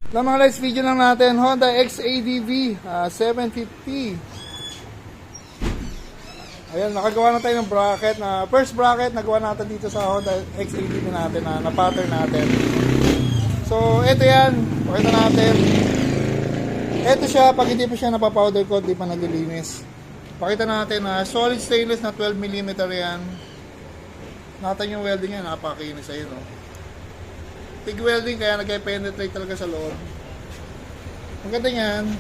Lang mga lights, video lang natin. Honda XADV 750. Ayan, nakagawa na tayo ng bracket na first bracket nagawa natin dito sa Honda XADV natin na pattern natin. So, ito yan. Pakita natin. Ito siya, pag hindi pa siya napapowder coat, di pa naglilinis. Pakita natin na solid stainless na 12mm yan. Natin yung welding yan, napakinis ayun, no? TIG welding, kaya nag-penetrate talaga sa loob. Ang ganda niyan.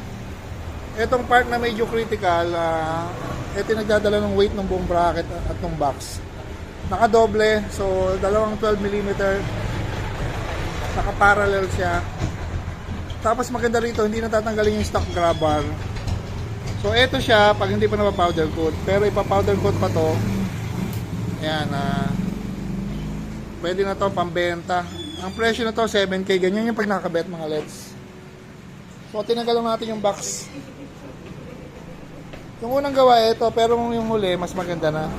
Itong part na medyo critical, ito yung nagdadala ng weight ng buong bracket at ng box. Nakadoble, so dalawang 12mm. Naka-parallel siya. Tapos maganda rito, hindi natatanggalin yung stock grab bar. So ito siya pag hindi pa napapowder coat. Pero ipapowder coat pa to. Ayan, pwede na to pambenta. Ang presyo na to 7K, ganyan yung pag nakabet mga LEDs. So tinanggal lang natin yung box. Yung unang gawa ito, pero yung huli mas maganda na.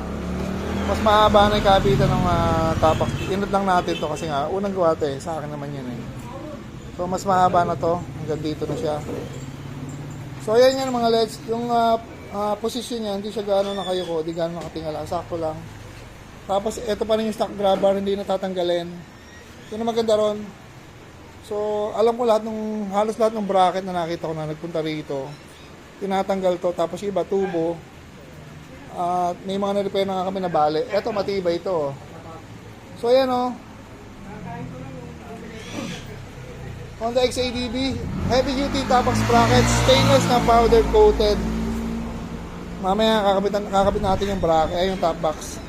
Mas mahaba na yung kabitan ng tapak. Inod lang natin to kasi nga unang gawa to sa akin naman yun eh. So mas mahaba na to, hanggang dito na siya. So ayan yan mga LEDs, yung position niya hindi siya gaano nakayuko, hindi gaano nakatingala, sakto lang. Tapos ito pa rin yung stock grab bar, hindi natatanggalin. Yun ang maganda ron. So, alam ko halos lahat ng bracket na nakita ko na nagpunta rito, tinatanggal to. Tapos iba, tubo. At may mga na-repair na nga kami na bali. Ito, matibay ito. So, ayan o. Honda XADV, heavy duty tapax bracket, stainless na powder coated. Mamaya kakabit natin yung bracket, yung top box.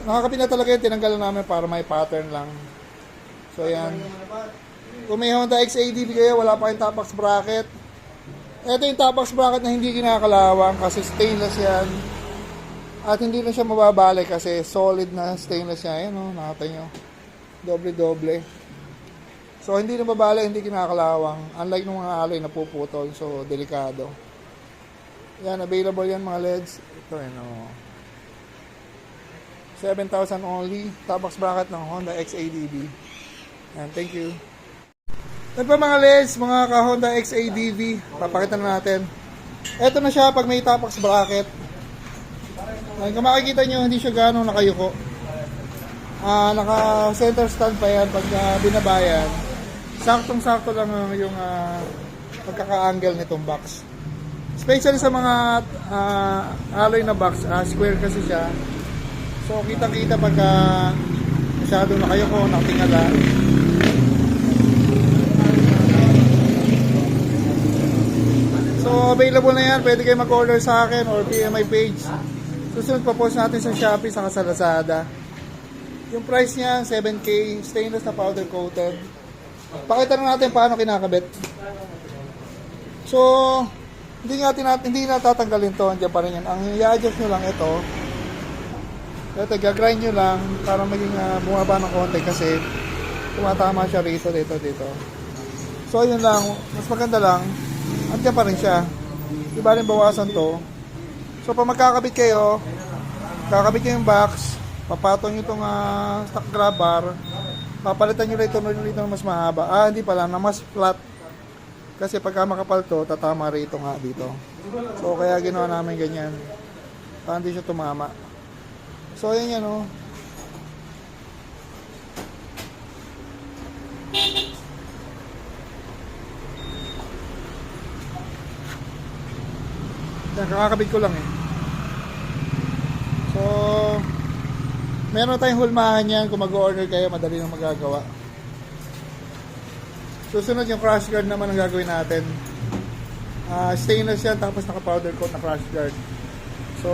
Nakakapit na talaga yun, tinanggal namin para may pattern lang. So ayan, kung may Honda XADV kayo, wala pa kayong top box bracket, ito yung top box bracket na hindi kinakalawang kasi stainless yan. At hindi na siya mababali kasi solid na stainless yan. Ayan o, nakita nyo, doble. So hindi na mababali, hindi kinakalawang. Unlike nung mga alloy na puputol, so delikado. Yan, available yan mga LEDs. Ito yun o, 7,000 only, top box bracket ng Honda XADV. And thank you. Ito pa mga LEDs, mga ka-Honda XADV, papakita na natin. Ito na siya pag may top box bracket. Kung makikita nyo, hindi siya gano'ng nakayuko. Naka center stand pa yan pag binabayan. Saktong-sakto lang yung pagkaka-angle nitong box. Especially sa mga alloy na box, square kasi siya. So, kita-kita pagka masyadong nakayuko, nakatingala. So, available na yan. Pwede kayo mag-order sa akin or via my page. Susunod pa post natin sa Shopee saka sa Lazada. Yung price niya, 7K, stainless na powder coated. Pakita na natin paano kinakabit. So, hindi natatanggalin to. Andiyan pa rin yan. Ang i-adjust nyo lang ito. Ito, gagrind nyo lang para maging bumaba ng konti kasi tumatama siya rito, dito. So, yun lang. Mas maganda lang. Andiyan pa rin siya. Diba rin bawasan to. So, pag magkakabit kayo, kakabit nyo yung box, papatong nyo itong stock grab bar, papalitan nyo rito ng mas mahaba. Hindi pala, na mas flat. Kasi pagka makapal to, tatama rito nga dito. So, kaya ginawa namin ganyan. Para hindi siya tumama. So, ayan yan, o. Yan, kakakabit ko lang eh. So, meron tayong hulmahan yan. Kung mag-order kayo, madali nang magagawa. Susunod yung crash guard naman ang gagawin natin. Stainless yan, tapos naka-powder coat na crash guard. So,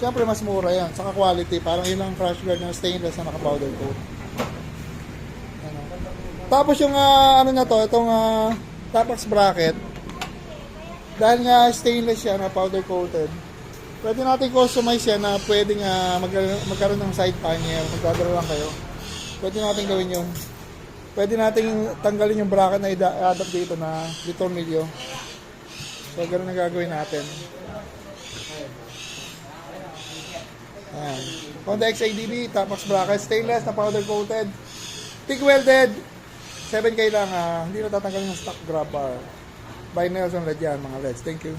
siyempre mas mura yan, saka quality. Parang yun ang crash guard na stainless na naka-powder coat. Ano. Tapos yung ano na to, itong top box bracket, dahil nga stainless yan na powder coated, pwede natin customize yan na pwedeng magkaroon ng side panel. Magdadala lang kayo, pwede natin gawin yun. Pwede natin tanggalin yung bracket na i-adapt dito na tornilyo. So ganoon na gagawin natin. Ayan. Honda XADV, top box bracket, stainless na powder coated. TIG welded, 7K lang. Hindi na tatanggalin ng stock grab bar. By Nelson Red yan, mga Reds. Thank you.